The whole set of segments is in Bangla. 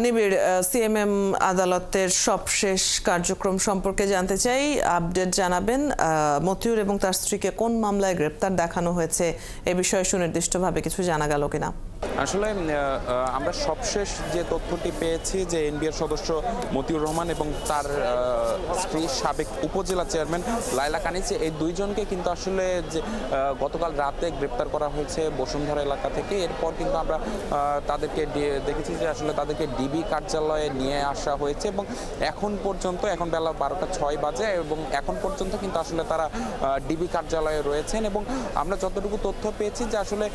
নিবিড়, সিএমএম আদালতের সবশেষ কার্যক্রম সম্পর্কে জানতে চাই, আপডেট জানাবেন। মতিউর এবং তার স্ত্রীকে কোন মামলায় গ্রেপ্তার দেখানো হয়েছে এ বিষয়ে সুনির্দিষ্টভাবে কিছু জানা গেল কিনা? আসলে আমরা সবশেষ যে তথ্যটি পেয়েছি যে এনবিআর সদস্য মতিউর রহমান এবং তার স্ত্রী সাবেক উপজেলা চেয়ারম্যান লায়লা কানিজ, এই দুইজনকে কিন্তু আসলে যে গতকাল রাতে গ্রেপ্তার করা হয়েছে বসুন্ধরা এলাকা থেকে। এরপর কিন্তু আমরা তাদেরকে দেখেছি যে আসলে তাদেরকে ডিবি কার্যালয়ে নিয়ে আসা হয়েছে এবং এখন বেলা 12টা 6 বাজে এবং এখন পর্যন্ত কিন্তু আসলে তারা ডিবি কার্যালয়ে রয়েছেন। এবং আমরা যতটুকু তথ্য পেয়েছি যে আসলে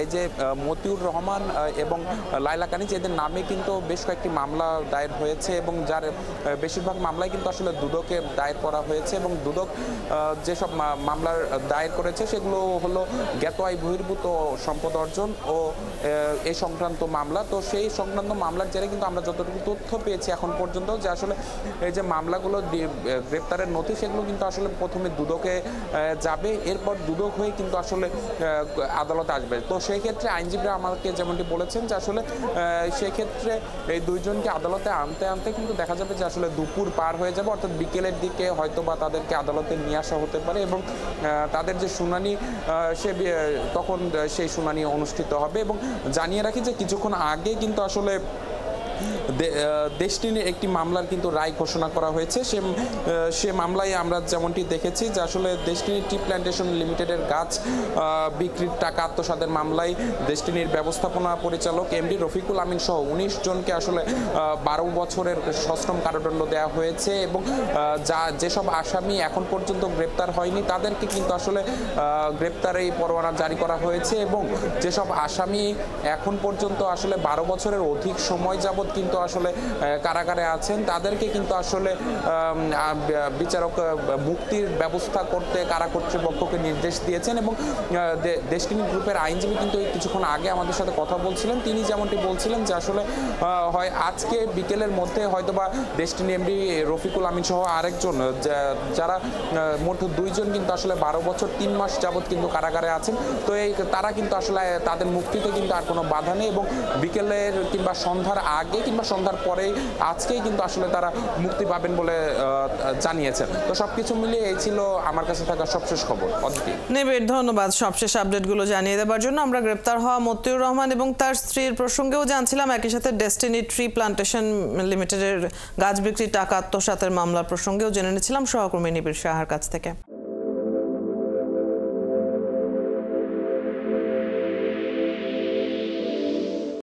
এই যে মতিউর রহমান এবং লায়লা কানিজ, এদের নামে কিন্তু বেশ কয়েকটি মামলা দায়ের হয়েছে এবং যার বেশিরভাগ মামলায় কিন্তু আসলে দুদকে দায়ের করা হয়েছে। এবং দুদক যেসব মামলার দায়ের করেছে সেগুলো হলো জ্ঞাত আয় বহির্ভূত সম্পদ অর্জন ও এই সংক্রান্ত মামলা। তো সেই সংক্রান্ত মামলার জেরে কিন্তু আমরা যতটুকু তথ্য পেয়েছি এখন পর্যন্ত যে আসলে এই যে মামলাগুলো গ্রেপ্তারের নথি, সেগুলো কিন্তু আসলে প্রথমে দুদকে যাবে, এরপর দুদক হয়ে কিন্তু আসলে আদালতে আসবে। তো সেই ক্ষেত্রে আইনজীবীরা আমাকে যেমনটি বলেছেন যে আসলে সেক্ষেত্রে এই দুইজনকে আদালতে আনতে কিন্তু দেখা যাবে যে আসলে দুপুর পার হয়ে যাবে, অর্থাৎ বিকেলের দিকে হয়তো বা তাদেরকে আদালতে নিয়ে আসা হতে পারে এবং তাদের যে শুনানি তখন সেই শুনানি অনুষ্ঠিত হবে। এবং জানিয়ে রাখি যে কিছুক্ষণ আগে কিন্তু আসলে ডেস্টিনির একটি মামলার কিন্তু রায় ঘোষণা করা হয়েছে। সে মামলায় আমরা যেমনটি দেখেছি যে আসলে ডেস্টিনি টি প্ল্যান্টেশন লিমিটেডের গাছ বিক্রির টাকা আত্মসাতের মামলায় ডেস্টিনির ব্যবস্থাপনা পরিচালক এমডি রফিকুল আমিন সহ 19 জনকে আসলে 12 বছরের সশ্রম কারাদণ্ড দেওয়া হয়েছে। এবং যেসব আসামি এখন পর্যন্ত গ্রেপ্তার হয়নি তাদেরকে কিন্তু আসলে গ্রেপ্তারে পরোয়ানা জারি করা হয়েছে। এবং যেসব আসামি এখন পর্যন্ত আসলে 12 বছরের অধিক সময় যাবত কিন্তু আসলে কারাগারে আছেন তাদেরকে কিন্তু আসলে বিচারক মুক্তির ব্যবস্থা করতে কারা কর্তৃপক্ষকে নির্দেশ দিয়েছেন। এবং ডেস্টিনি গ্রুপের আইনজীবী কিন্তু কিছুক্ষণ আগে আমাদের সাথে কথা বলছিলেন, তিনি যেমনটি বলছিলেন যে আসলে হয় আজকে বিকেলের মধ্যে হয়তোবা ডেস্টিনি এমডি রফিকুল আমিন সহ আরেকজন, যারা মোট 2 জন কিন্তু আসলে 12 বছর 3 মাস যাবত কিন্তু কারাগারে আছেন। তো তারা কিন্তু আসলে তাদের মুক্তিতে কিন্তু আর কোনো বাধা নেই এবং বিকেলের কিংবা সন্ধ্যার আগে কিংবা সন্ধ্যার পরে আজকেই কিন্তু আসলে তারা মুক্তি পাবেন বলে জানিয়েছেন। তো সবকিছু মিলিয়ে এই ছিল আমার কাছে থাকা সবশেষ খবর। নিবিড়, ধন্যবাদ সবশেষ আপডেটগুলো জানিয়ে দেওয়ার জন্য। আমরা গ্রেপ্তার হওয়া মতিউর রহমান এবং তার স্ত্রীর প্রসঙ্গেও জানছিলাম, একই সাথে ডেস্টিনি ট্রি প্ল্যান্টেশন লিমিটেডের গাছ বিক্রির টাকা আত্মসাতের মামলার প্রসঙ্গেও জেনে নিয়েছিলাম সহকর্মী নিবিড় সাহার কাছ থেকে।